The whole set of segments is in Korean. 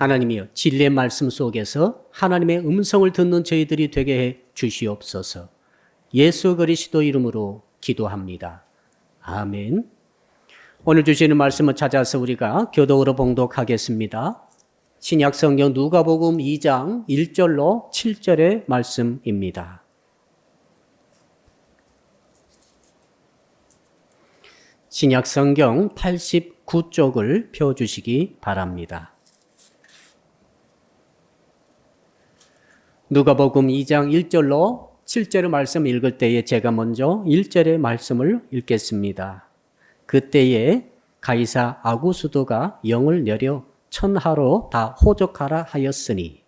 하나님이여 진리의 말씀 속에서 하나님의 음성을 듣는 저희들이 되게 해 주시옵소서. 예수 그리스도 이름으로 기도합니다. 아멘. 오늘 주시는 말씀을 찾아서 우리가 교독으로 봉독하겠습니다. 신약성경 누가복음 2장 1절로 7절의 말씀입니다. 신약성경 89쪽을 펴주시기 바랍니다. 누가복음 2장 1절로 7절의 말씀 읽을 때에 제가 먼저 1절의 말씀을 읽겠습니다. 그때에 가이사 아구스도가 영을 내려 천하로 다 호적하라 하였으니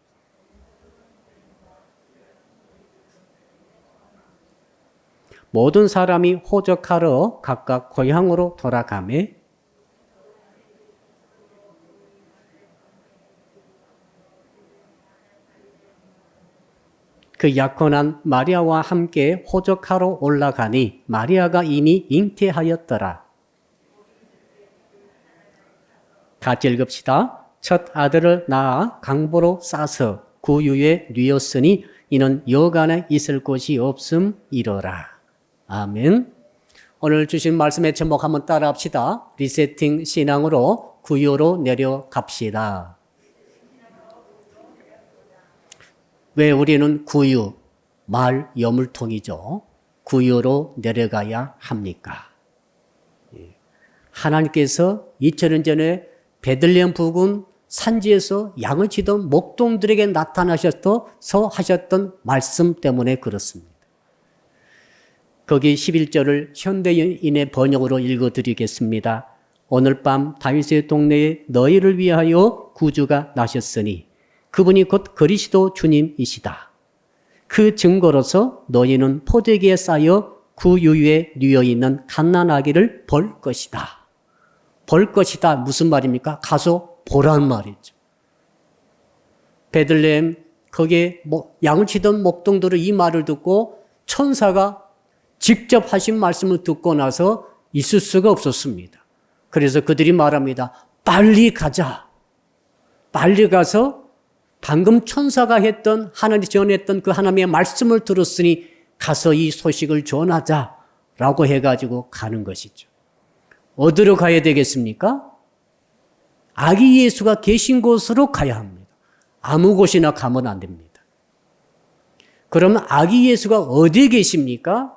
모든 사람이 호적하러 각각 고향으로 돌아가매 그 약혼한 마리아와 함께 호적하러 올라가니 마리아가 이미 잉태하였더라. 같이 읽읍시다. 첫 아들을 낳아 강보로 싸서 구유에 뉘었으니 이는 여간에 있을 곳이 없음이러라. 아멘. 오늘 주신 말씀의 제목 한번 따라 합시다. 리세팅 신앙으로 구유로 내려갑시다. 왜 우리는 구유, 말 여물통이죠. 구유로 내려가야 합니까? 하나님께서 2000년 전에 베들레헴 부근 산지에서 양을 치던 목동들에게 나타나셔서 하셨던 말씀 때문에 그렇습니다. 거기 11절을 현대인의 번역으로 읽어드리겠습니다. 오늘 밤 다윗의 동네에 너희를 위하여 구주가 나셨으니 그분이 곧 그리스도 주님이시다. 그 증거로서 너희는 포도기에 쌓여 구유에 뉘어있는 갓난아기를 볼 것이다. 볼 것이다 무슨 말입니까? 가서 보란 말이죠. 베들레헴 거기에 양을 치던 목동들은 이 말을 듣고 천사가 직접 하신 말씀을 듣고 나서 있을 수가 없었습니다. 그래서 그들이 말합니다. 빨리 가자. 빨리 가서 방금 천사가 했던 하나님 전했던 그 하나님의 말씀을 들었으니 가서 이 소식을 전하자라고 해가지고 가는 것이죠. 어디로 가야 되겠습니까? 아기 예수가 계신 곳으로 가야 합니다. 아무 곳이나 가면 안 됩니다. 그러면 아기 예수가 어디에 계십니까?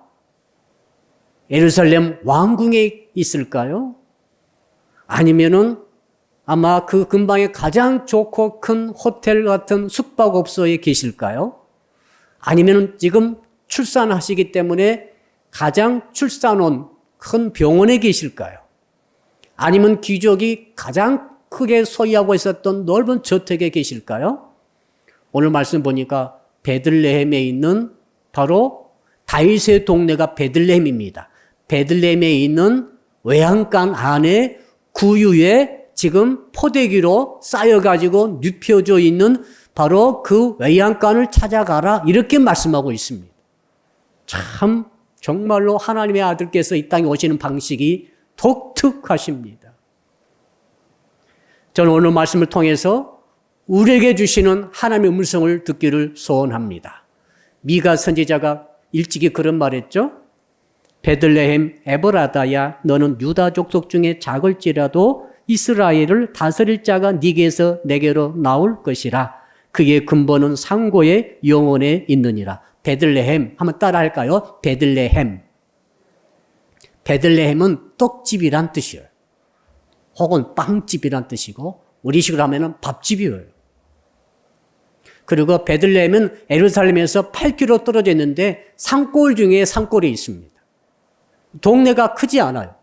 예루살렘 왕궁에 있을까요? 아니면은 아마 그 근방에 가장 좋고 큰 호텔 같은 숙박업소에 계실까요? 아니면 지금 출산하시기 때문에 가장 출산원 큰 병원에 계실까요? 아니면 귀족이 가장 크게 소유하고 있었던 넓은 저택에 계실까요? 오늘 말씀 보니까 베들레헴에 있는 바로 다윗의 동네가 베들레헴입니다. 베들레헴에 있는 외양간 안에 구유에 지금 포대기로 쌓여가지고 눕혀져 있는 바로 그 외양간을 찾아가라 이렇게 말씀하고 있습니다. 참 정말로 하나님의 아들께서 이 땅에 오시는 방식이 독특하십니다. 저는 오늘 말씀을 통해서 우리에게 주시는 하나님의 음성을 듣기를 소원합니다. 미가 선지자가 일찍이 그런 말했죠. 베들레헴 에브라다야 너는 유다 족속 중에 작을지라도 이스라엘을 다스릴 자가 네게서 내게로 나올 것이라. 그의 근본은 상고의 영혼에 있느니라. 베들레헴 한번 따라할까요? 베들레헴. 베들레헴은 떡집이란 뜻이에요. 혹은 빵집이란 뜻이고 우리식으로 하면 밥집이에요. 그리고 베들레헴은 예루살렘에서 8km 떨어져 있는데 산골 중에 산골이 있습니다. 동네가 크지 않아요.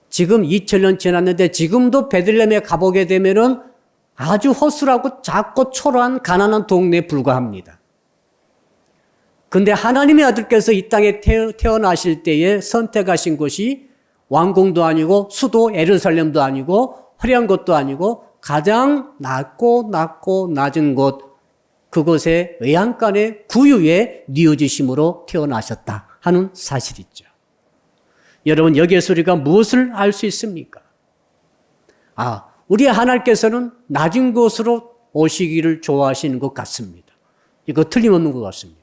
지금 2000년 지났는데 지금도 베들레헴에 가보게 되면은 아주 허술하고 작고 초라한 가난한 동네에 불과합니다. 근데 하나님의 아들께서 이 땅에 태어나실 때에 선택하신 곳이 왕궁도 아니고 수도 예루살렘도 아니고 화려한 곳도 아니고 가장 낮고 낮은 곳 그곳의 외양간의 구유에 뉘어지심으로 태어나셨다 하는 사실이죠. 여러분 여기에서 우리가 무엇을 알 수 있습니까? 우리 하나님께서는 낮은 곳으로 오시기를 좋아하시는 것 같습니다. 이거 틀림없는 것 같습니다.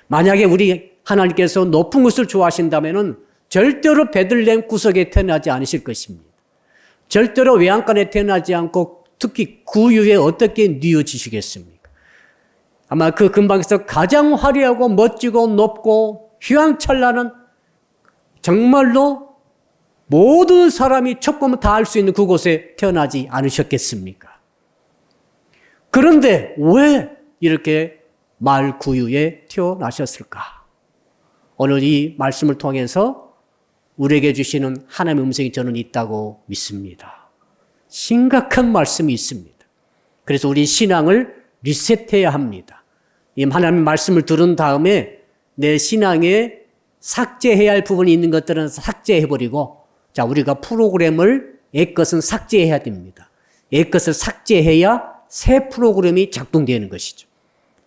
만약에 우리 하나님께서 높은 곳을 좋아하신다면 절대로 베들레헴 구석에 태어나지 않으실 것입니다. 절대로 외양간에 태어나지 않고 특히 구유에 어떻게 뉘어지시겠습니까? 아마 그 근방에서 가장 화려하고 멋지고 높고 휘황찬란한 정말로 모든 사람이 첫 보면 다 알 수 있는 그곳에 태어나지 않으셨겠습니까? 그런데 왜 이렇게 말 구유에 태어나셨을까? 오늘 이 말씀을 통해서 우리에게 주시는 하나님의 음성이 저는 있다고 믿습니다. 심각한 말씀이 있습니다. 그래서 우리 신앙을 리셋해야 합니다. 이 하나님의 말씀을 들은 다음에 내 신앙에 삭제해야 할 부분이 있는 것들은 삭제해버리고, 자, 우리가 프로그램을 옛것은 삭제해야 됩니다. 옛것을 삭제해야 새 프로그램이 작동되는 것이죠.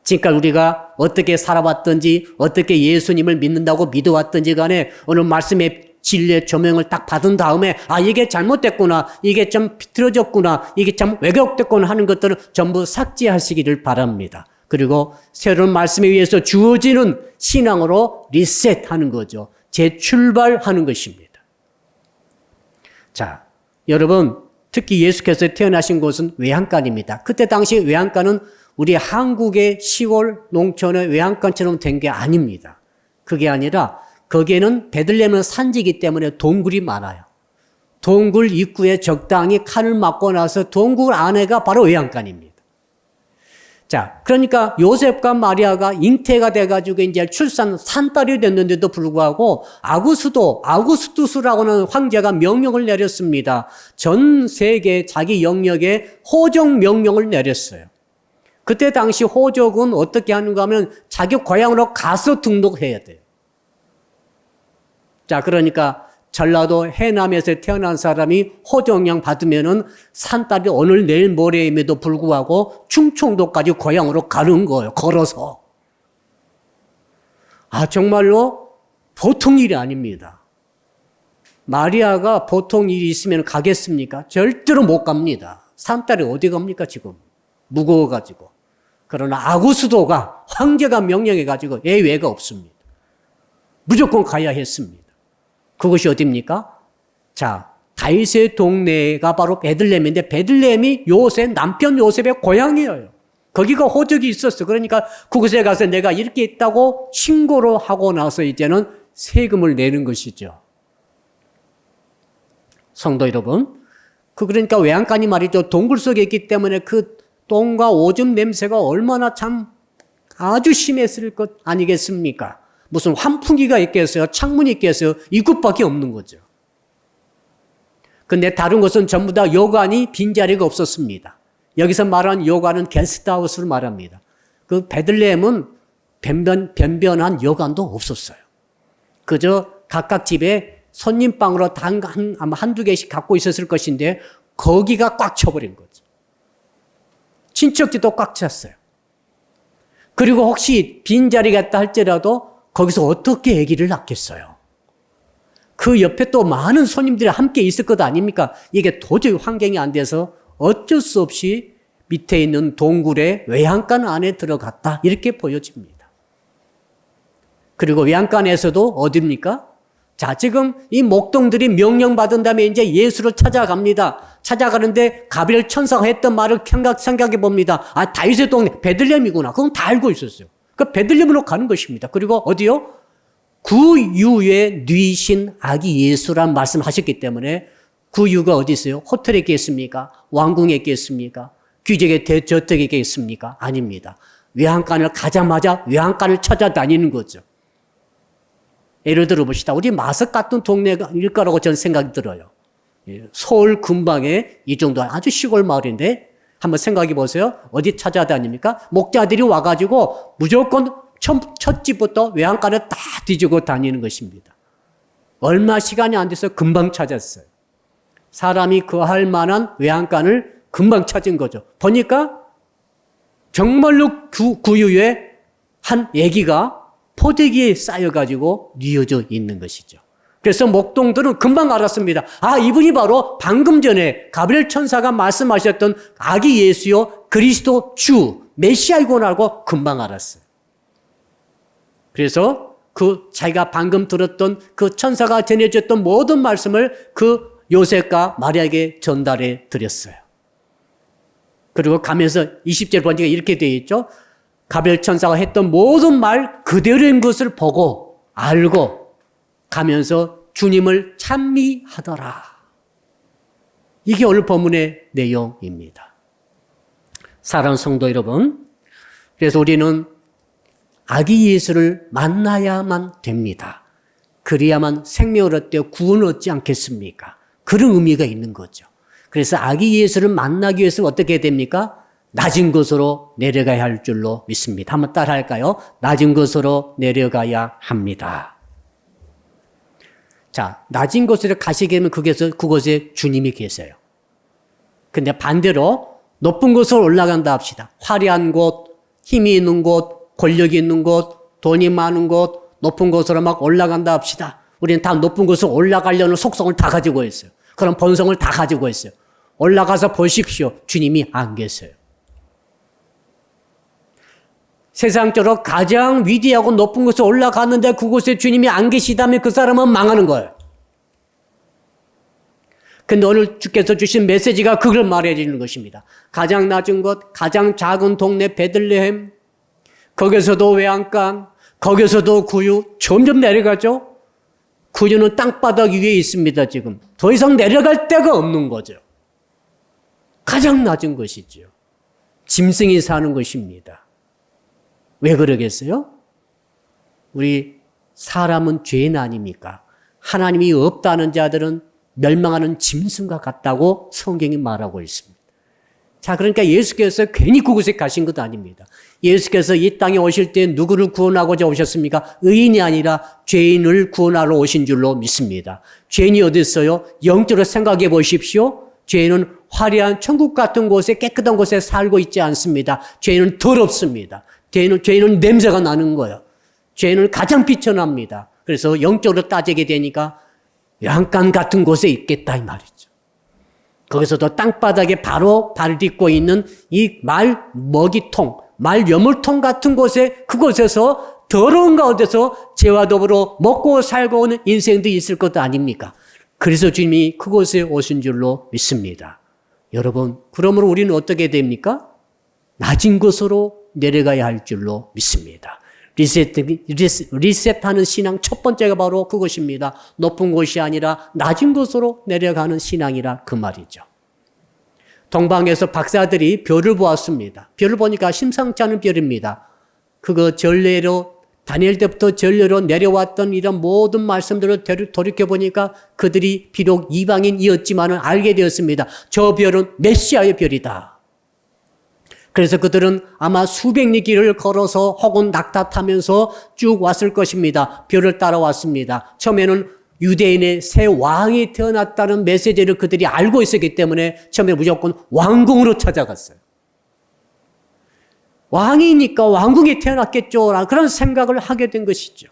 지금까지 우리가 어떻게 살아왔든지, 어떻게 예수님을 믿는다고 믿어왔든지 간에 오늘 말씀의 진리의 조명을 딱 받은 다음에 아, 이게 잘못됐구나, 이게 좀 비틀어졌구나, 이게 참 왜곡됐구나 하는 것들은 전부 삭제하시기를 바랍니다. 그리고 새로운 말씀에 의해서 주어지는 신앙으로 리셋하는 거죠. 재출발하는 것입니다. 자, 여러분, 특히 예수께서 태어나신 곳은 외양간입니다. 그때 당시 외양간은 우리 한국의 시골 농촌의 외양간처럼 된 게 아닙니다. 그게 아니라 거기에는 베들레헴은 산지이기 때문에 동굴이 많아요. 동굴 입구에 적당히 칸을 막고 나서 동굴 안에가 바로 외양간입니다. 자, 그러니까 요셉과 마리아가 잉태가 돼가지고 이제 산딸이 됐는데도 불구하고 아구스투스라고는 황제가 명령을 내렸습니다. 전 세계 자기 영역에 호적 명령을 내렸어요. 그때 당시 호적은 어떻게 하는가 하면 자기 고향으로 가서 등록해야 돼요. 자, 그러니까 전라도 해남에서 태어난 사람이 호적령 받으면은 산딸이 오늘 내일 모레임에도 불구하고 충청도까지 고향으로 가는 거예요. 걸어서. 아, 정말로 보통 일이 아닙니다. 마리아가 보통 일이 있으면 가겠습니까? 절대로 못 갑니다. 산딸이 어디 갑니까, 지금? 무거워가지고. 그러나 아구수도가 황제가 명령해가지고 예외가 없습니다. 무조건 가야 했습니다. 그것이 어디입니까? 자, 다윗의 동네가 바로 베들레헴인데 베들레헴이 요셉, 남편 요셉의 고향이에요. 거기가 호적이 있었어. 그러니까 그곳에 가서 내가 이렇게 있다고 신고를 하고 나서 이제는 세금을 내는 것이죠. 성도 여러분, 그러니까 외양간이 말이죠. 동굴 속에 있기 때문에 그 똥과 오줌 냄새가 얼마나 참 아주 심했을 것 아니겠습니까? 무슨 환풍기가 있겠어요? 창문이 있겠어요? 이것밖에 없는 거죠. 근데 다른 곳은 전부 다 여관이 빈자리가 없었습니다. 여기서 말하는 여관은 게스트하우스를 말합니다. 그 베들레헴은 변변한 여관도 없었어요. 그저 각각 집에 손님방으로 아마 한두 개씩 갖고 있었을 것인데 거기가 꽉 차버린 거죠. 친척집도 꽉 찼어요. 그리고 혹시 빈자리가 있다 할지라도 거기서 어떻게 아기를 낳겠어요? 그 옆에 또 많은 손님들이 함께 있을 것 아닙니까? 이게 도저히 환경이 안 돼서 어쩔 수 없이 밑에 있는 동굴의 외양간 안에 들어갔다. 이렇게 보여집니다. 그리고 외양간에서도 어디입니까? 자, 지금 이 목동들이 명령받은 다음에 이제 예수를 찾아갑니다. 찾아가는데 가브리엘 천사가 했던 말을 생각해 봅니다. 아, 다윗의 동네 베들레헴이구나. 그건 다 알고 있었어요. 그 베들레헴으로 가는 것입니다. 그리고 어디요? 구유에 뉘신 아기 예수란 말씀하셨기 때문에 구유가 어디 있어요? 호텔에 있겠습니까? 왕궁에 있겠습니까? 귀족의 대저택에 있겠습니까? 아닙니다. 외양간을 가자마자 외양간을 찾아다니는 거죠. 예를 들어 봅시다. 우리 마석 같은 동네일 거라고 저는 생각이 들어요. 서울 근방에 이 정도 아주 시골 마을인데 한번 생각해 보세요. 어디 찾아다닙니까? 목자들이 와가지고 무조건 첫 집부터 외양간을 다 뒤지고 다니는 것입니다. 얼마 시간이 안 돼서 금방 찾았어요. 사람이 거할 만한 외양간을 금방 찾은 거죠. 보니까 정말로 구유에 한 아기가 포대기에 쌓여가지고 뉘어져 있는 것이죠. 그래서 목동들은 금방 알았습니다. 아, 이분이 바로 방금 전에 가브리엘 천사가 말씀하셨던 아기 예수요 그리스도 주 메시아이구나라고 금방 알았어요. 그래서 그 자기가 방금 들었던 그 천사가 전해줬던 모든 말씀을 그 요셉과 마리아에게 전달해 드렸어요. 그리고 가면서 20절 보니까 이렇게 되어 있죠. 가브리엘 천사가 했던 모든 말 그대로인 것을 보고 알고 가면서 주님을 찬미하더라. 이게 오늘 본문의 내용입니다. 사랑하는 성도 여러분, 그래서 우리는 아기 예수를 만나야만 됩니다. 그래야만 생명을 얻되 구원을 얻지 않겠습니까? 그런 의미가 있는 거죠. 그래서 아기 예수를 만나기 위해서는 어떻게 해야 됩니까? 낮은 곳으로 내려가야 할 줄로 믿습니다. 한번 따라 할까요? 낮은 곳으로 내려가야 합니다. 자, 낮은 곳으로 가시게 되면 그곳에 주님이 계세요. 근데 반대로 높은 곳으로 올라간다 합시다. 화려한 곳, 힘이 있는 곳, 권력이 있는 곳, 돈이 많은 곳, 높은 곳으로 막 올라간다 합시다. 우리는 다 높은 곳으로 올라가려는 속성을 다 가지고 있어요. 그런 본성을 다 가지고 있어요. 올라가서 보십시오. 주님이 안 계세요. 세상적으로 가장 위대하고 높은 곳에 올라갔는데 그곳에 주님이 안 계시다면 그 사람은 망하는 거예요. 근데 오늘 주께서 주신 메시지가 그걸 말해 주는 것입니다. 가장 낮은 곳, 가장 작은 동네 베들레헴, 거기서도 외양간, 거기서도 구유, 점점 내려가죠. 구유는 땅바닥 위에 있습니다, 지금. 더 이상 내려갈 데가 없는 거죠. 가장 낮은 것이죠. 짐승이 사는 것입니다. 왜 그러겠어요? 우리 사람은 죄인 아닙니까? 하나님이 없다는 자들은 멸망하는 짐승과 같다고 성경이 말하고 있습니다. 자, 그러니까 예수께서 괜히 그곳에 가신 것 아닙니다. 예수께서 이 땅에 오실 때 누구를 구원하고자 오셨습니까? 의인이 아니라 죄인을 구원하러 오신 줄로 믿습니다. 죄인이 어디 있어요? 영적으로 생각해 보십시오. 죄인은 화려한 천국 같은 곳에 깨끗한 곳에 살고 있지 않습니다. 죄인은 더럽습니다. 죄인은 냄새가 나는 거예요. 죄인은 가장 비천합니다. 그래서 영적으로 따지게 되니까 양간 같은 곳에 있겠다 이 말이죠. 거기서도 땅바닥에 바로 발을 딛고 있는 이 말 먹이통, 말 여물통 같은 곳에 그곳에서 더러운 가운데서 죄와 더불어 먹고 살고 오는 인생도 있을 것 아닙니까? 그래서 주님이 그곳에 오신 줄로 믿습니다. 여러분, 그러므로 우리는 어떻게 됩니까? 낮은 곳으로 내려가야 할 줄로 믿습니다. 리셋하는 신앙 첫 번째가 바로 그것입니다. 높은 곳이 아니라 낮은 곳으로 내려가는 신앙이라 그 말이죠. 동방에서 박사들이 별을 보았습니다. 별을 보니까 심상치 않은 별입니다. 그거 전례로 다니엘 때부터 전례로 내려왔던 이런 모든 말씀들을 돌이켜보니까 그들이 비록 이방인이었지만 알게 되었습니다. 저 별은 메시아의 별이다. 그래서 그들은 아마 수백 리 길을 걸어서 혹은 낙타 타면서 쭉 왔을 것입니다. 별을 따라왔습니다. 처음에는 유대인의 새 왕이 태어났다는 메시지를 그들이 알고 있었기 때문에 처음에 무조건 왕궁으로 찾아갔어요. 왕이니까 왕궁에 태어났겠죠. 그런 생각을 하게 된 것이죠.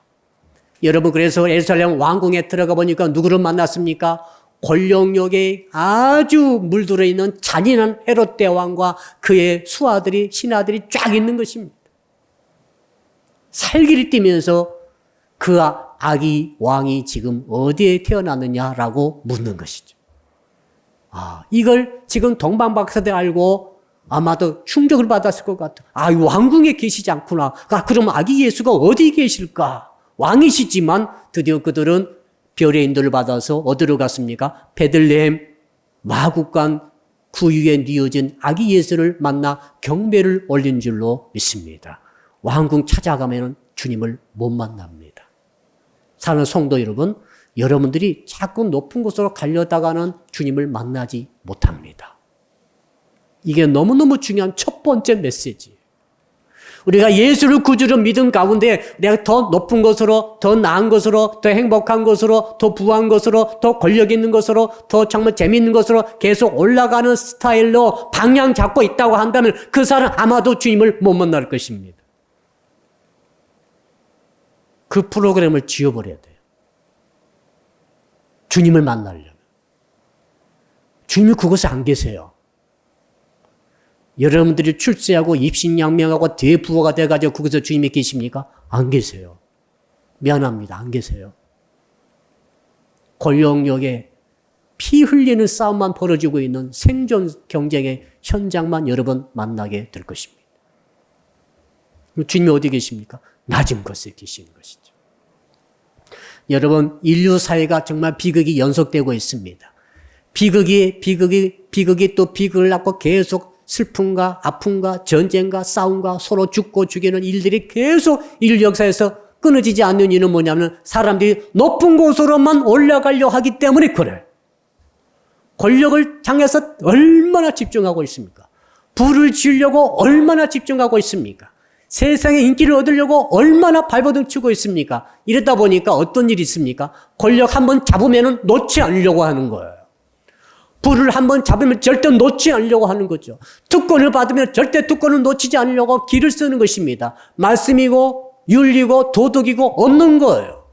여러분, 그래서 예루살렘 왕궁에 들어가 보니까 누구를 만났습니까? 권력욕에 아주 물들어 있는 잔인한 헤롯 대왕과 그의 수하들이, 신하들이 쫙 있는 것입니다. 살기를 띠면서 그 아기 왕이 지금 어디에 태어났느냐라고 묻는 것이죠. 이걸 지금 동방박사들 알고 아마도 충격을 받았을 것 같아요. 왕궁에 계시지 않구나. 그러면 아기 예수가 어디 계실까? 왕이시지만 드디어 그들은 별의 인도를 받아서 어디로 갔습니까? 베들레헴 마구간 구유에 뉘어진 아기 예수를 만나 경배를 올린 줄로 믿습니다. 왕궁 찾아가면 주님을 못 만납니다. 사랑하는 성도 여러분, 여러분들이 자꾸 높은 곳으로 가려다가는 주님을 만나지 못합니다. 이게 너무너무 중요한 첫 번째 메시지예요. 우리가 예수를 구주로 믿은 가운데 내가 더 높은 곳으로, 더 나은 곳으로, 더 행복한 곳으로, 더 부한 곳으로, 더 권력 있는 곳으로, 더 정말 재미있는 곳으로 계속 올라가는 스타일로 방향 잡고 있다고 한다면 그 사람 아마도 주님을 못 만날 것입니다. 그 프로그램을 지워버려야 돼요. 주님을 만나려면. 주님이 그곳에 안 계세요. 여러분들이 출세하고 입신양명하고 대부호가 돼가지고 그곳에 주님이 계십니까? 안 계세요. 미안합니다. 안 계세요. 권력력에 피 흘리는 싸움만 벌어지고 있는 생존 경쟁의 현장만 여러분 만나게 될 것입니다. 주님이 어디 계십니까? 낮은 곳에 계시는 것이죠. 여러분, 인류 사회가 정말 비극이 연속되고 있습니다. 비극이 또 비극을 낳고 계속 슬픔과 아픔과 전쟁과 싸움과 서로 죽고 죽이는 일들이 계속 인류 역사에서 끊어지지 않는 이유는 뭐냐면 사람들이 높은 곳으로만 올라가려 하기 때문에 그래요. 권력을 향해서 얼마나 집중하고 있습니까? 부를 지으려고 얼마나 집중하고 있습니까? 세상의 인기를 얻으려고 얼마나 발버둥 치고 있습니까? 이러다 보니까 어떤 일이 있습니까? 권력 한번 잡으면 놓지 않으려고 하는 거예요. 부를 한번 잡으면 절대 놓지 않으려고 하는 거죠. 특권을 받으면 절대 특권을 놓치지 않으려고 길을 쓰는 것입니다. 말씀이고 윤리고 도덕이고 없는 거예요.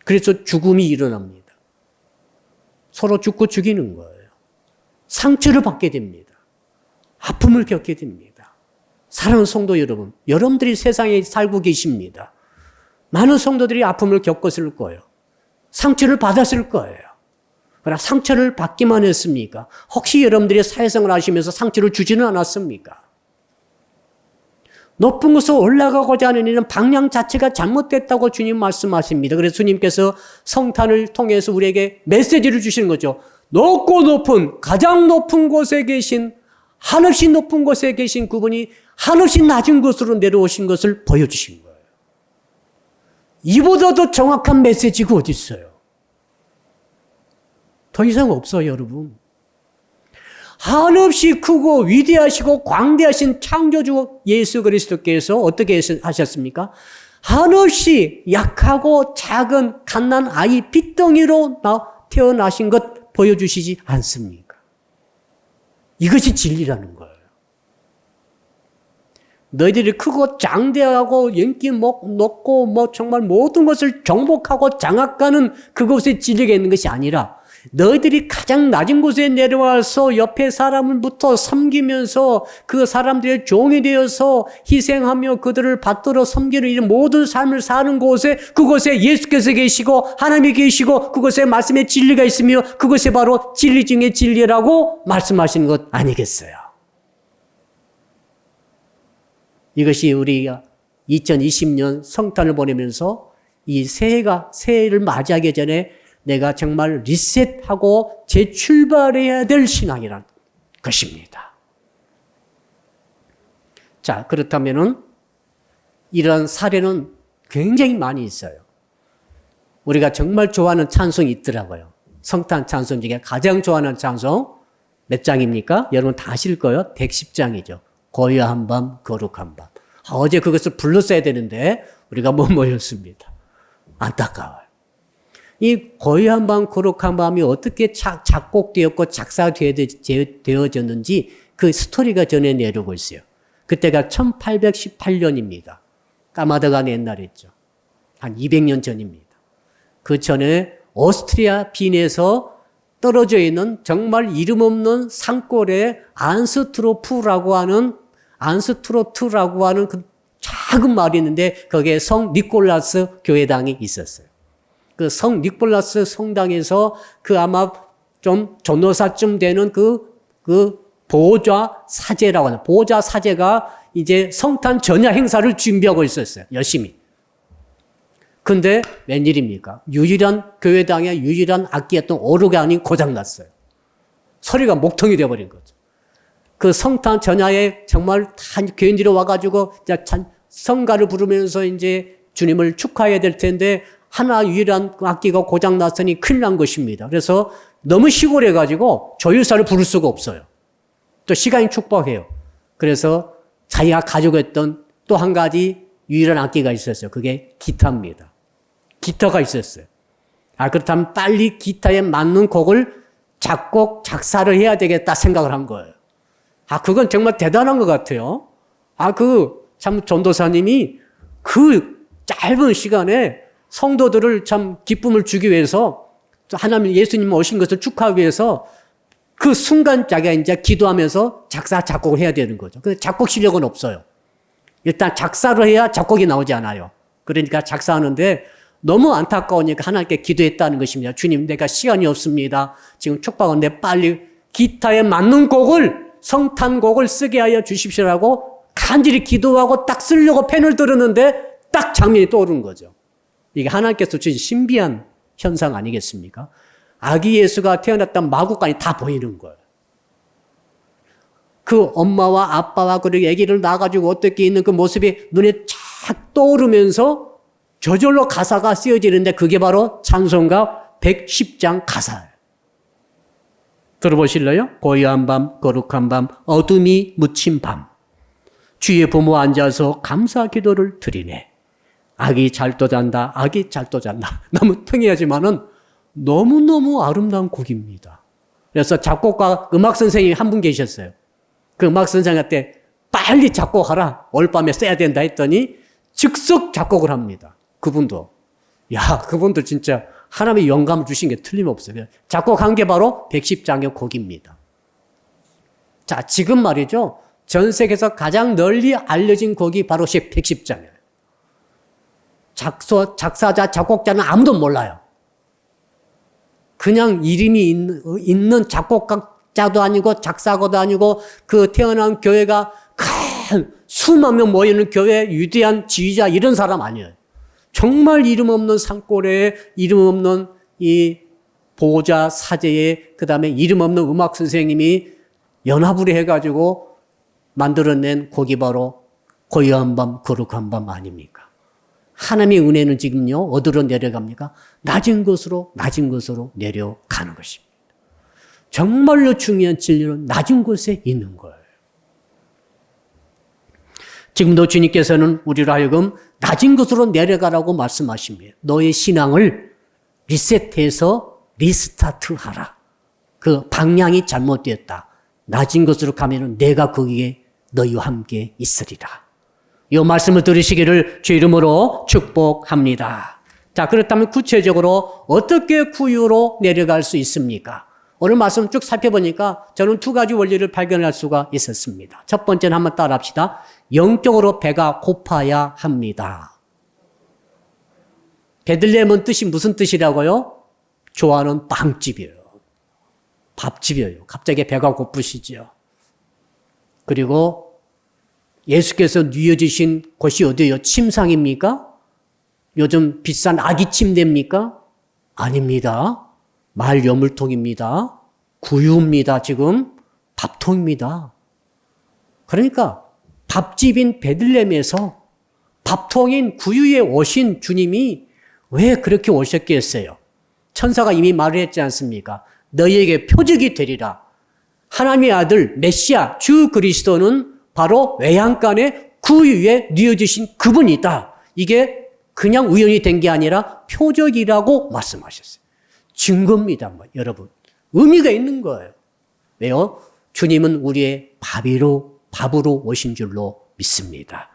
그래서 죽음이 일어납니다. 서로 죽고 죽이는 거예요. 상처를 받게 됩니다. 아픔을 겪게 됩니다. 사랑하는 성도 여러분, 여러분들이 세상에 살고 계십니다. 많은 성도들이 아픔을 겪었을 거예요. 상처를 받았을 거예요. 그러나 상처를 받기만 했습니까? 혹시 여러분들이 사회생활 하시면서 상처를 주지는 않았습니까? 높은 곳으로 올라가고자 하는 일은 방향 자체가 잘못됐다고 주님 말씀하십니다. 그래서 주님께서 성탄을 통해서 우리에게 메시지를 주시는 거죠. 높고 높은, 가장 높은 곳에 계신, 한없이 높은 곳에 계신 그분이 한없이 낮은 곳으로 내려오신 것을 보여주신 거예요. 이보다 더 정확한 메시지가 어디 있어요? 더 이상 없어요, 여러분. 한없이 크고 위대하시고 광대하신 창조주 예수 그리스도께서 어떻게 하셨습니까? 한없이 약하고 작은 갓난 아이 핏덩이로 태어나신 것 보여주시지 않습니까? 이것이 진리라는 거예요. 너희들이 크고 장대하고 인기 높고 정말 모든 것을 정복하고 장악하는 그곳에 진리가 있는 것이 아니라 너희들이 가장 낮은 곳에 내려와서 옆에 사람을부터 섬기면서 그 사람들의 종이 되어서 희생하며 그들을 받들어 섬기는 이 모든 삶을 사는 곳에 그곳에 예수께서 계시고 하나님이 계시고 그곳에 말씀의 진리가 있으며 그것이 바로 진리 중에 진리라고 말씀하시는 것 아니겠어요? 이것이 우리가 2020년 성탄을 보내면서 이 새해를 맞이하기 전에 내가 정말 리셋하고 재출발해야 될 신앙이란 것입니다. 자, 그렇다면은 이런 사례는 굉장히 많이 있어요. 우리가 정말 좋아하는 찬송이 있더라고요. 성탄 찬송 중에 가장 좋아하는 찬송 몇 장입니까? 여러분 다 아실 거예요. 110장이죠. 고요한 밤, 거룩한 밤. 어제 그것을 불렀어야 되는데 우리가 못 모였습니다. 안타까워요. 이 고요한 밤, 거룩한 밤이 어떻게 작곡되었고 작사되어졌는지 그 스토리가 전해 내려오고 있어요. 그때가 1818년입니다. 까마득한 옛날이죠. 한 200년 전입니다. 그 전에 오스트리아 빈에서 떨어져 있는 정말 이름 없는 산골에 안스트로트라고 하는 그 작은 마을이 있는데 거기에 성 니콜라스 교회당이 있었어요. 그 성 니콜라스 성당에서 그 아마 좀 전도사쯤 되는 그 보좌 사제라고 하는 보좌 사제가 이제 성탄 전야 행사를 준비하고 있었어요. 열심히. 근데 웬일입니까? 교회당의 유일한 악기였던 오르간이 고장났어요. 소리가 목통이 되어버린 거죠. 그 성탄 전야에 정말 다 교인들이 와가지고 성가를 부르면서 이제 주님을 축하해야 될 텐데 하나 유일한 악기가 고장났으니 큰일 난 것입니다. 그래서 너무 시골해가지고 조율사를 부를 수가 없어요. 또 시간이 촉박해요. 그래서 자기가 가지고 있던 또 한 가지 유일한 악기가 있었어요. 그게 기타입니다. 기타가 있었어요. 그렇다면 빨리 기타에 맞는 곡을 작사를 해야 되겠다 생각을 한 거예요. 그건 정말 대단한 것 같아요. 참 전도사님이 그 짧은 시간에 성도들을 참 기쁨을 주기 위해서 하나님 예수님 오신 것을 축하하기 위해서 그 순간 자기가 이제 기도하면서 작사, 작곡을 해야 되는 거죠. 근데 작곡 실력은 없어요. 일단 작사를 해야 작곡이 나오지 않아요. 그러니까 작사하는데 너무 안타까우니까 하나님께 기도했다는 것입니다. 주님, 내가 시간이 없습니다. 지금 촉박한데 빨리 기타에 맞는 곡을, 성탄곡을 쓰게 하여 주십시오라고 간절히 기도하고 딱 쓰려고 펜을 들었는데 딱 장면이 떠오르는 거죠. 이게 하나님께서 주신 신비한 현상 아니겠습니까? 아기 예수가 태어났던 마구간이 다 보이는 거예요. 그 엄마와 아빠와 그리고 아기를 낳아가지고 어떻게 있는 그 모습이 눈에 쫙 떠오르면서 저절로 가사가 쓰여지는데 그게 바로 찬송가 110장 가사예요. 들어보실래요? 고요한 밤, 거룩한 밤, 어둠이 묻힌 밤. 주의 부모 앉아서 감사 기도를 드리네. 아기 잘도 잔다, 아기 잘도 잔다. 너무 통해하지만은 너무너무 아름다운 곡입니다. 그래서 작곡가, 음악 선생님이 한 분 계셨어요. 그 음악 선생님한테 빨리 작곡하라. 올밤에 써야 된다 했더니 즉석 작곡을 합니다. 그분도. 야, 그분도 진짜 하나님의 영감을 주신 게 틀림없어요. 작곡한 게 바로 110장의 곡입니다. 자, 지금 말이죠. 전 세계에서 가장 널리 알려진 곡이 바로 110장이에요. 작사자, 작곡자는 아무도 몰라요. 그냥 이름이 있는 작곡자도 아니고 작사가도 아니고 그 태어난 교회가 큰 수만 명 모이는 교회 위대한 지휘자 이런 사람 아니에요. 정말 이름 없는 산골에 이름 없는 이 보호자 사제에 그다음에 이름 없는 음악 선생님이 연합을 해가지고 만들어낸 곡이 바로 고요한 밤 거룩한 밤 아닙니까? 하나님의 은혜는 지금요 어디로 내려갑니까? 낮은 곳으로 내려가는 것입니다. 정말로 중요한 진리는 낮은 곳에 있는 거예요. 지금도 주님께서는 우리로 하여금 낮은 곳으로 내려가라고 말씀하십니다. 너의 신앙을 리셋해서 리스타트하라. 그 방향이 잘못되었다. 낮은 곳으로 가면은 내가 거기에 너희와 함께 있으리라. 이 말씀을 들으시기를 주 이름으로 축복합니다. 자, 그렇다면 구체적으로 어떻게 구유로 내려갈 수 있습니까? 오늘 말씀 쭉 살펴보니까 저는 두 가지 원리를 발견할 수가 있었습니다. 첫 번째는 한번 따라합시다. 영적으로 배가 고파야 합니다. 베들레헴은 뜻이 무슨 뜻이라고요? 좋아하는 빵집이에요. 밥집이에요. 갑자기 배가 고프시죠. 그리고 예수께서 누워지신 곳이 어디예요? 침상입니까? 요즘 비싼 아기 침대입니까? 아닙니다. 말 여물통입니다. 구유입니다. 지금 밥통입니다. 그러니까 밥집인 베들레헴에서 밥통인 구유에 오신 주님이 왜 그렇게 오셨겠어요? 천사가 이미 말을 했지 않습니까? 너희에게 표적이 되리라. 하나님의 아들 메시아 주 그리스도는 바로 외양간에 구유에 누워주신 그분이다. 이게 그냥 우연이 된 게 아니라 표적이라고 말씀하셨어요. 증거입니다, 여러분. 의미가 있는 거예요. 왜요? 주님은 우리의 밥으로 오신 줄로 믿습니다.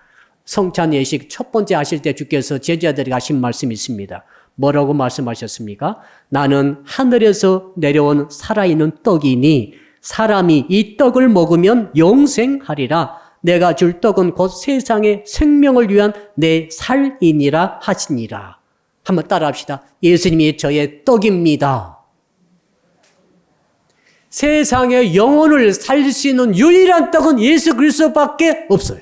성찬 예식 첫 번째 하실 때 주께서 제자들에게 하신 말씀이 있습니다. 뭐라고 말씀하셨습니까? 나는 하늘에서 내려온 살아있는 떡이니 사람이 이 떡을 먹으면 영생하리라. 내가 줄 떡은 곧 세상의 생명을 위한 내 살이니라 하시니라. 한번 따라합시다. 예수님이 저의 떡입니다. 세상의 영혼을 살릴 수 있는 유일한 떡은 예수 그리스도밖에 없어요.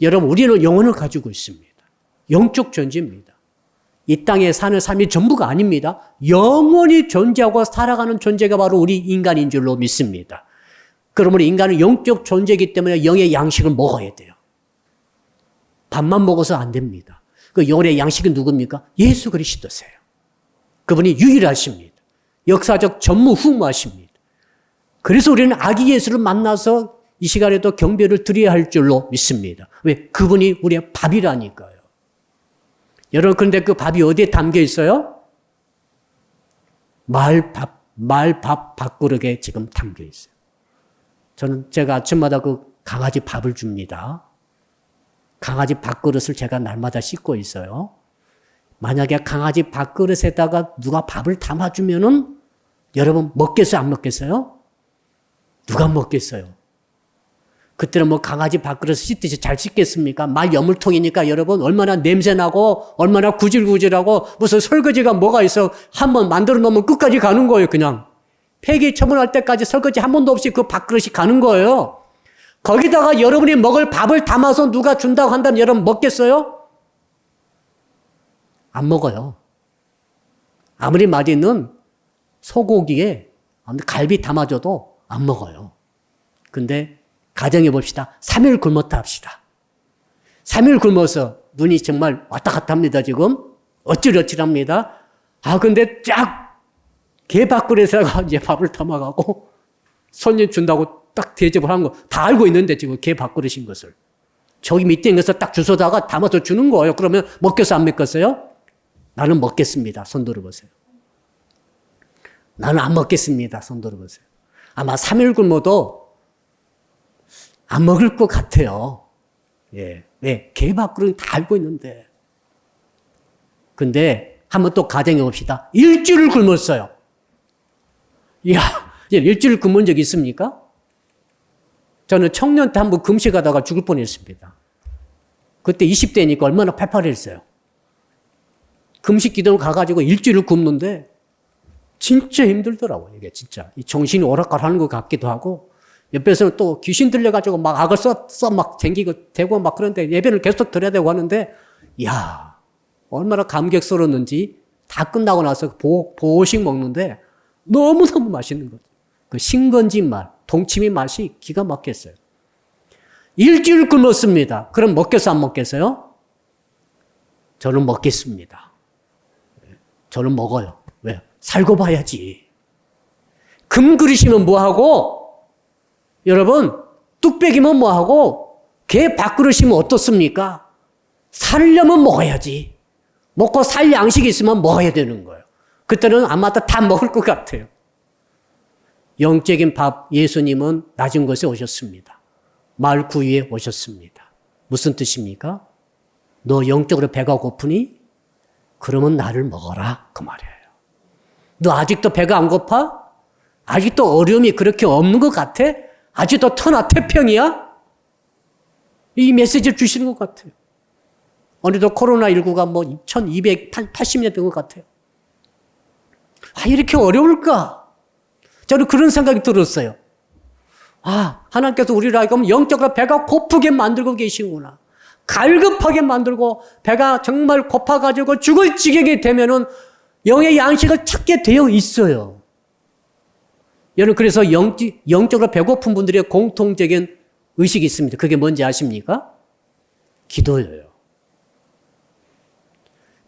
여러분, 우리는 영혼을 가지고 있습니다. 영적 존재입니다. 이 땅에 사는 삶이 전부가 아닙니다. 영원히 존재하고 살아가는 존재가 바로 우리 인간인 줄로 믿습니다. 그러므로 인간은 영적 존재이기 때문에 영의 양식을 먹어야 돼요. 밥만 먹어서 안 됩니다. 그 영혼의 양식은 누굽니까? 예수 그리스도세요. 그분이 유일하십니다. 역사적 전무후무하십니다. 그래서 우리는 아기 예수를 만나서 이 시간에도 경배를 드려야 할 줄로 믿습니다. 왜? 그분이 우리의 밥이라니까요. 여러분, 그런데 그 밥이 어디에 담겨 있어요? 말밥 밥그릇에 지금 담겨 있어요. 제가 아침마다 그 강아지 밥을 줍니다. 강아지 밥그릇을 제가 날마다 씻고 있어요. 만약에 강아지 밥그릇에다가 누가 밥을 담아주면은 여러분 먹겠어요? 안 먹겠어요? 누가 먹겠어요? 그때는 뭐 강아지 밥그릇 씻듯이 잘 씻겠습니까? 말 여물통이니까 여러분 얼마나 냄새나고 얼마나 구질구질하고 무슨 설거지가 뭐가 있어. 한번 만들어 놓으면 끝까지 가는 거예요. 그냥. 폐기 처분할 때까지 설거지 한 번도 없이 그 밥그릇이 가는 거예요. 거기다가 여러분이 먹을 밥을 담아서 누가 준다고 한다면 여러분 먹겠어요? 안 먹어요. 아무리 맛있는 소고기에 갈비 담아줘도 안 먹어요. 근데 가정해 봅시다. 3일 굶었다 합시다. 3일 굶어서 눈이 정말 왔다 갔다 합니다, 지금. 어찔어찔합니다. 근데 개 밥그릇에다가 이제 밥을 담아가고 손님 준다고 딱 대접을 하는 거 다 알고 있는데 지금 개 밥그릇인 것을. 저기 밑에 있는 것을 딱 주워다가 담아서 주는 거예요. 그러면 먹겠어요, 안 먹겠어요? 나는 먹겠습니다. 손 들어보세요. 나는 안 먹겠습니다. 손 들어보세요. 아마 3일 굶어도 안 먹을 것 같아요. 예. 왜? 개 밥그릇은 다 알고 있는데. 근데 한번 또 가정해 봅시다. 일주일을 굶었어요. 이야, 일주일 굶은 적 있습니까? 저는 청년 때 한번 금식하다가 죽을 뻔했습니다. 그때 20대니까 얼마나 팔팔했어요. 금식 기도를 가가지고 일주일을 굶는데 진짜 힘들더라고요. 이게 진짜. 이 정신이 오락가락하는 것 같기도 하고 옆에서는 또 귀신 들려가지고 막 악을 막 댕기고 되고 막 그런데 예배를 계속 드려야 되고 하는데 이야, 얼마나 감격스러웠는지 다 끝나고 나서 보식 먹는데 너무너무 맛있는 거죠. 그 신건지 맛, 동치미 맛이 기가 막혔어요. 일주일 굶었습니다. 그럼 먹겠어, 안 먹겠어요? 저는 먹겠습니다. 저는 먹어요. 왜? 살고 봐야지. 금그릇이면 뭐하고? 여러분, 뚝배기면 뭐하고? 개 밥그릇이면 어떻습니까? 살려면 먹어야지. 먹고 살 양식이 있으면 먹어야 되는 거예요. 그때는 아마 다 먹을 것 같아요. 영적인 밥 예수님은 낮은 곳에 오셨습니다. 마을 구유에 오셨습니다. 무슨 뜻입니까? 너 영적으로 배가 고프니? 그러면 나를 먹어라. 그 말이에요. 너 아직도 배가 안 고파? 아직도 어려움이 그렇게 없는 것 같아? 아직도 터나 태평이야? 이 메시지를 주시는 것 같아요. 오늘도 코로나19가 뭐 1280년 된 것 같아요. 이렇게 어려울까? 저는 그런 생각이 들었어요. 하나님께서 우리를 하여금 영적으로 배가 고프게 만들고 계시구나. 갈급하게 만들고 배가 정말 고파가지고 죽을 지경이 되면은 영의 양식을 찾게 되어 있어요. 여러분, 그래서 영적으로 배고픈 분들의 공통적인 의식이 있습니다. 그게 뭔지 아십니까? 기도예요.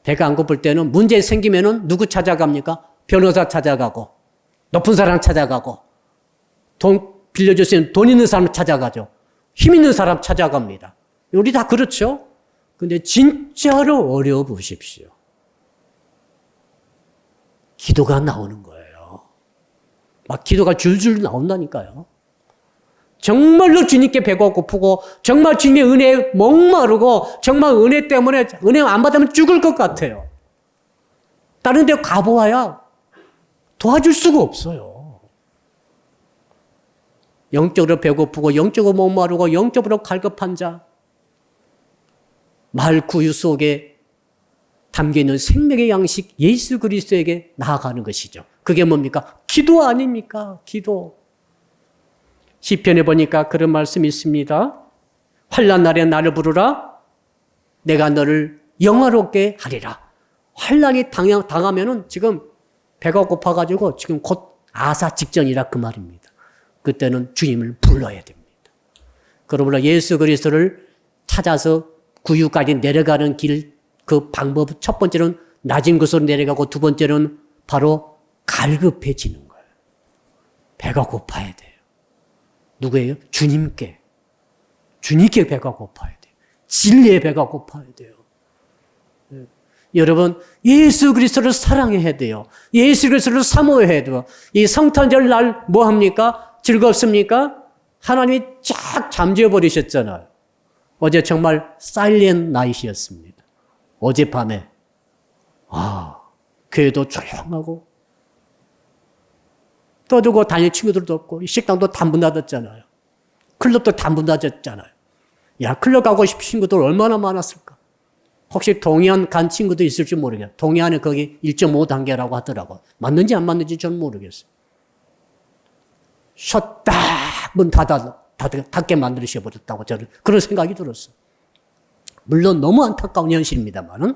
배가 안 고플 때는 문제 생기면은 누구 찾아갑니까? 변호사 찾아가고, 높은 사람 찾아가고, 돈 빌려줄 수 있는 돈 있는 사람 찾아가죠. 힘 있는 사람 찾아갑니다. 우리 다 그렇죠? 근데 진짜로 어려워 보십시오. 기도가 나오는 거예요. 막 기도가 줄줄 나온다니까요. 정말로 주님께 배가 고프고 정말 주님의 은혜에 목마르고 정말 은혜 때문에 은혜 안 받으면 죽을 것 같아요. 다른 데 가보아야 도와줄 수가 없어요. 영적으로 배고프고 영적으로 목마르고 영적으로 갈급한 자, 마을 구유 속에 담겨있는 생명의 양식 예수 그리스도에게 나아가는 것이죠. 그게 뭡니까? 기도 아닙니까? 기도. 시편에 보니까 그런 말씀이 있습니다. 환난 날에 나를 부르라. 내가 너를 영화롭게 하리라. 환난이 당하면은 지금 배가 고파가지고 지금 곧 아사 직전이라 그 말입니다. 그때는 주님을 불러야 됩니다. 그러므로 예수 그리스도를 찾아서 구유까지 내려가는 길, 그 방법 첫 번째는 낮은 곳으로 내려가고 두 번째는 바로 갈급해지는 거예요. 배가 고파야 돼요. 누구예요? 주님께. 주님께 배가 고파야 돼요. 진리의 배가 고파야 돼요. 여러분, 예수 그리스도를 사랑해야 돼요. 예수 그리스도를 사모해야 돼요. 이 성탄절 날 뭐 합니까? 즐겁습니까? 하나님이 쫙 잠재워 버리셨잖아요. 어제 정말 사일리언 나잇이었습니다. 어젯밤에 교회도 조용하고 떠들고 다닐 친구들도 없고 식당도 다 문 닫았잖아요. 클럽도 다 문 닫았잖아요. 야, 클럽 가고 싶은 친구들 얼마나 많았을까? 혹시 동해안 간 친구도 있을지 모르겠어요. 동해안에 거기 1.5단계라고 하더라고요. 맞는지 안 맞는지 저는 모르겠어요. 쉬었다 문 닫게 만드셔버렸다고 저는 그런 생각이 들었어요. 물론 너무 안타까운 현실입니다만은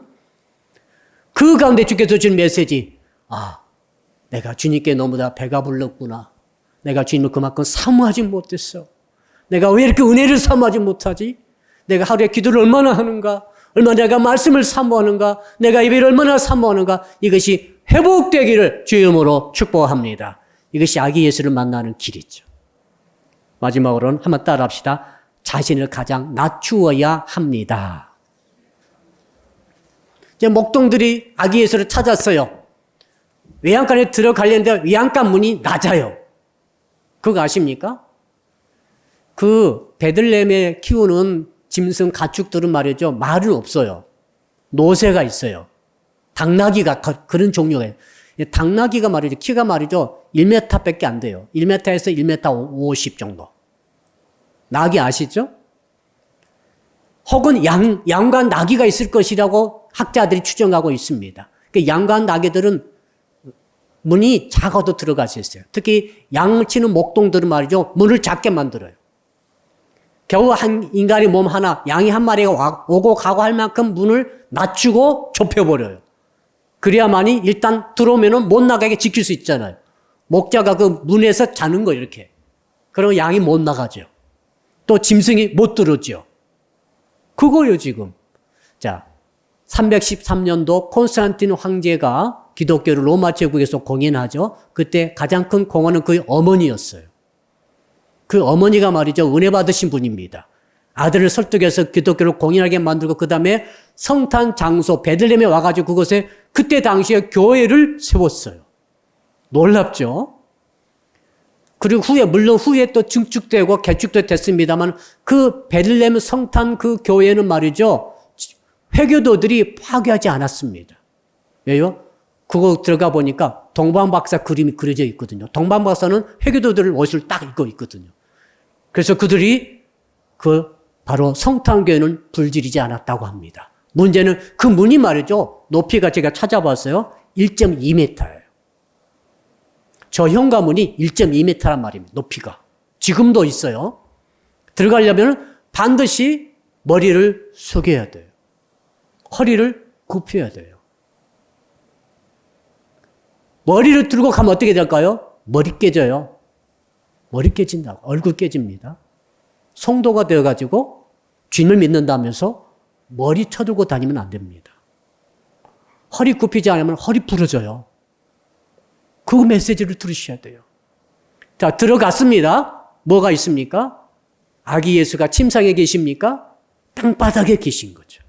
그 가운데 주께서 주신 메시지, 내가 주님께 너무나 배가 불렀구나. 내가 주님을 그만큼 사모하지 못했어. 내가 왜 이렇게 은혜를 사모하지 못하지? 내가 하루에 기도를 얼마나 하는가? 얼마나 내가 말씀을 사모하는가? 내가 예배를 얼마나 사모하는가? 이것이 회복되기를 주의 이름으로 축복합니다. 이것이 아기 예수를 만나는 길이죠. 마지막으로는 한번 따라합시다. 자신을 가장 낮추어야 합니다. 이제 목동들이 아기 예수를 찾았어요. 외양간에 들어가려는데 외양간 문이 낮아요. 그거 아십니까? 그 베들레헴에 키우는 짐승 가축들은 말이죠. 말은 없어요. 노새가 있어요. 당나귀가 그런 종류예요. 당나귀가 말이죠. 키가 말이죠. 1m밖에 안 돼요. 1m에서 1m 50 정도. 나귀 아시죠? 혹은 양과 나귀가 있을 것이라고 학자들이 추정하고 있습니다. 양과 나귀들은 문이 작아도 들어갈 수 있어요. 특히 양을 치는 목동들은 말이죠. 문을 작게 만들어요. 겨우 한 인간의 몸 하나, 양이 한 마리가 오고 가고 할 만큼 문을 낮추고 좁혀버려요. 그래야만이 일단 들어오면은 못 나가게 지킬 수 있잖아요. 목자가 그 문에서 자는 거 이렇게. 그러면 양이 못 나가죠. 또 짐승이 못 들어오죠. 그거요, 지금. 자, 313년도 콘스탄틴 황제가 기독교를 로마 제국에서 공인하죠. 그때 가장 큰 공헌은 그의 어머니였어요. 그 어머니가 말이죠. 은혜 받으신 분입니다. 아들을 설득해서 기독교를 공인하게 만들고 그 다음에 성탄 장소 베들레헴에 와가지고 그곳에 그때 당시에 교회를 세웠어요. 놀랍죠? 그리고 물론 후에 또 증축되고 개축도 됐습니다만 그 베들레헴 성탄 그 교회는 말이죠. 회교도들이 파괴하지 않았습니다. 왜요? 그거 들어가 보니까 동방박사 그림이 그려져 있거든요. 동방박사는 회교도들 옷을 딱 입고 있거든요. 그래서 그들이 바로 성탄교회는 불지르지 않았다고 합니다. 문제는 그 문이 말이죠. 높이가 제가 찾아봤어요. 1.2m예요. 저 현관문이 1.2m란 말입니다. 높이가. 지금도 있어요. 들어가려면 반드시 머리를 숙여야 돼요. 허리를 굽혀야 돼요. 머리를 들고 가면 어떻게 될까요? 머리 깨져요. 머리 깨진다고. 얼굴 깨집니다. 성도가 되어가지고 주님을 믿는다면서 머리 쳐들고 다니면 안 됩니다. 허리 굽히지 않으면 허리 부러져요. 그 메시지를 들으셔야 돼요. 자, 들어갔습니다. 뭐가 있습니까? 아기 예수가 침상에 계십니까? 땅바닥에 계신 거죠.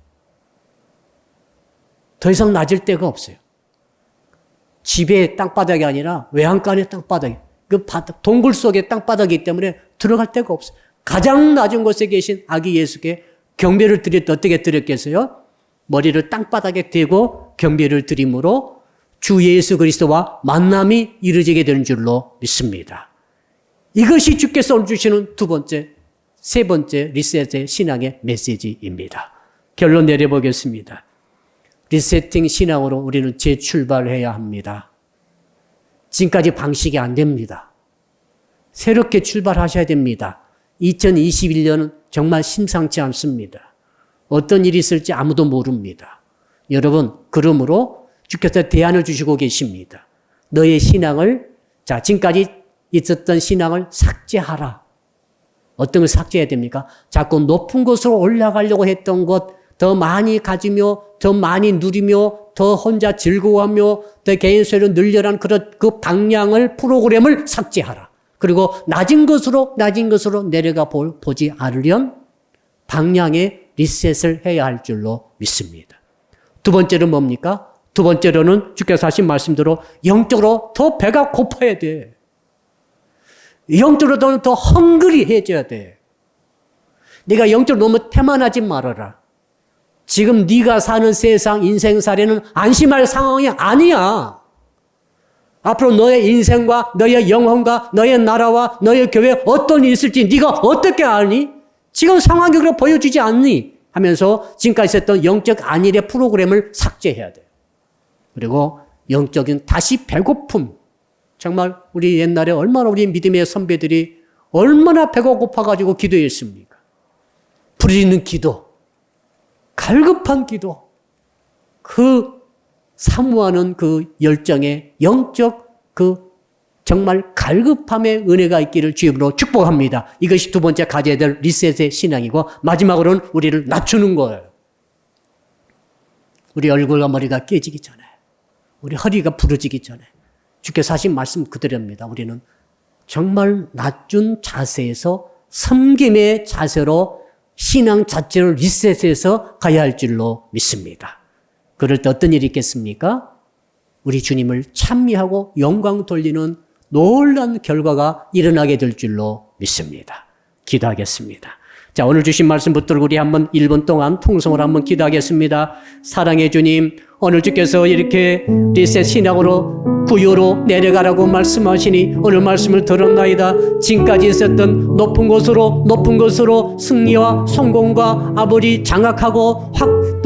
더 이상 낮을 데가 없어요. 집의 땅바닥이 아니라 외양간의 땅바닥이, 그 동굴 속의 땅바닥이기 때문에 들어갈 데가 없어요. 가장 낮은 곳에 계신 아기 예수께 경배를 드릴 때 어떻게 드렸겠어요? 머리를 땅바닥에 대고 경배를 드림으로 주 예수 그리스도와 만남이 이루어지게 되는 줄로 믿습니다. 이것이 주께서 오늘 주시는 세 번째 리셋의 신앙의 메시지입니다. 결론 내려보겠습니다. 리세팅 신앙으로 우리는 재출발해야 합니다. 지금까지 방식이 안 됩니다. 새롭게 출발하셔야 됩니다. 2021년은 정말 심상치 않습니다. 어떤 일이 있을지 아무도 모릅니다. 여러분, 그러므로 주께서 대안을 주시고 계십니다. 너의 신앙을, 지금까지 있었던 신앙을 삭제하라. 어떤 걸 삭제해야 됩니까? 자꾸 높은 곳으로 올라가려고 했던 것, 더 많이 가지며, 더 많이 누리며, 더 혼자 즐거워하며, 더 개인소유를 늘려라는 그 방향을, 프로그램을 삭제하라. 그리고 낮은 것으로 내려가 보지 않으련 방향의 리셋을 해야 할 줄로 믿습니다. 두 번째는 뭡니까? 두 번째로는 주께서 하신 말씀대로 영적으로 더 배가 고파야 돼. 영적으로 더 헝그리해져야 돼. 네가 영적으로 너무 태만하지 말아라. 지금 네가 사는 세상 인생살이는 안심할 상황이 아니야. 앞으로 너의 인생과 너의 영혼과 너의 나라와 너의 교회에 어떤 일이 있을지 네가 어떻게 아니? 지금 상황이 그렇게 보여주지 않니? 하면서 지금까지 했던 영적 안일의 프로그램을 삭제해야 돼요. 그리고 영적인 다시 배고픔. 정말 우리 옛날에 얼마나 우리 믿음의 선배들이 얼마나 배가 고파가지고 기도했습니까? 부르짖는 기도, 갈급한 기도, 그 사모하는 그 열정의 영적 그 정말 갈급함의 은혜가 있기를 주님으로 축복합니다. 이것이 두 번째 가져야 될 리셋의 신앙이고 마지막으로는 우리를 낮추는 거예요. 우리 얼굴과 머리가 깨지기 전에, 우리 허리가 부러지기 전에 주께서 하신 말씀 그대로입니다. 우리는 정말 낮춘 자세에서 섬김의 자세로 신앙 자체를 리셋해서 가야 할 줄로 믿습니다. 그럴 때 어떤 일이 있겠습니까? 우리 주님을 찬미하고 영광 돌리는 놀라운 결과가 일어나게 될 줄로 믿습니다. 기도하겠습니다. 자, 오늘 주신 말씀 붙들고 우리 한번 1분 동안 통성을 한번 기도하겠습니다. 사랑의 주님, 오늘 주께서 이렇게 리셋 신앙으로 구유로 내려가라고 말씀하시니 오늘 말씀을 들었나이다. 지금까지 있었던 높은 곳으로 승리와 성공과 아버지 장악하고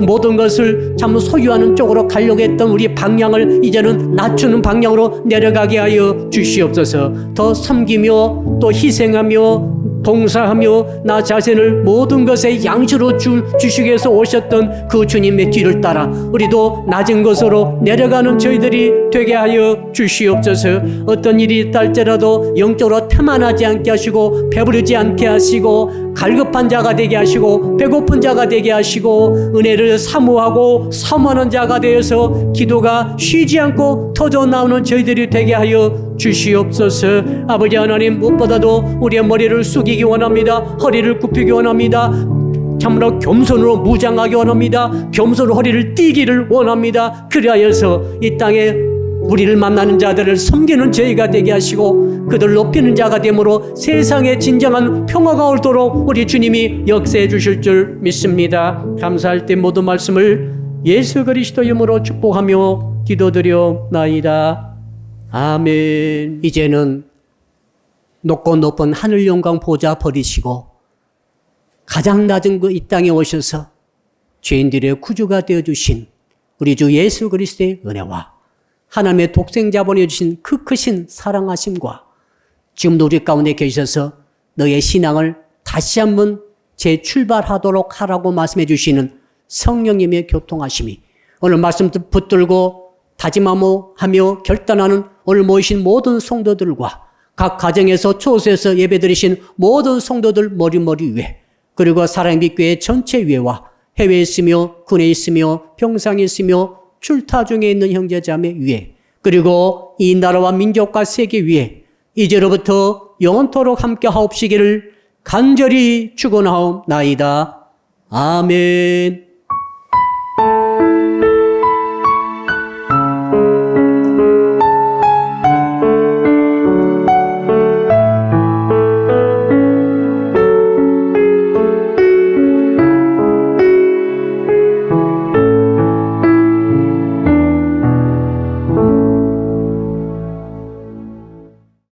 모든 것을 참 소유하는 쪽으로 가려고 했던 우리 방향을 이제는 낮추는 방향으로 내려가게 하여 주시옵소서. 더 섬기며 또 희생하며 봉사하며 나 자신을 모든 것에 양식으로 주시기 위해서 오셨던 그 주님의 뒤를 따라 우리도 낮은 곳으로 내려가는 저희들이 되게 하여 주시옵소서. 어떤 일이 있다 할지라도 영적으로 태만하지 않게 하시고 배부르지 않게 하시고 갈급한 자가 되게 하시고 배고픈 자가 되게 하시고 은혜를 사모하고 사모하는 자가 되어서 기도가 쉬지 않고 터져 나오는 저희들이 되게 하여 주시옵소서. 아버지 하나님, 무엇보다도 우리의 머리를 숙이기 원합니다. 허리를 굽히기 원합니다. 참으로 겸손으로 무장하기 원합니다. 겸손으로 허리를 띄기를 원합니다. 그리하여서 이 땅에 우리를 만나는 자들을 섬기는 저희가 되게 하시고 그들 높이는 자가 되므로 세상에 진정한 평화가 오도록 우리 주님이 역사해 주실 줄 믿습니다. 감사할 때 모든 말씀을 예수 그리스도 이름으로 축복하며 기도드려나이다. 아멘. 이제는 높고 높은 하늘 영광 보좌 버리시고 가장 낮은 그 이 땅에 오셔서 죄인들의 구주가 되어주신 우리 주 예수 그리스도의 은혜와 하나님의 독생자본에 주신 그 크신 사랑하심과 지금도 우리 가운데 계셔서 너의 신앙을 다시 한번 재출발하도록 하라고 말씀해 주시는 성령님의 교통하심이 오늘 말씀 붙들고 다짐하며 결단하는 오늘 모이신 모든 성도들과 각 가정에서 초소에서 예배드리신 모든 성도들 머리 위에 그리고 사랑의 빛교회 전체 위에와 해외에 있으며 군에 있으며 병상에 있으며 출타 중에 있는 형제자매 위에 그리고 이 나라와 민족과 세계 위에 이제로부터 영원토록 함께 하옵시기를 간절히 축원하옵나이다. 아멘.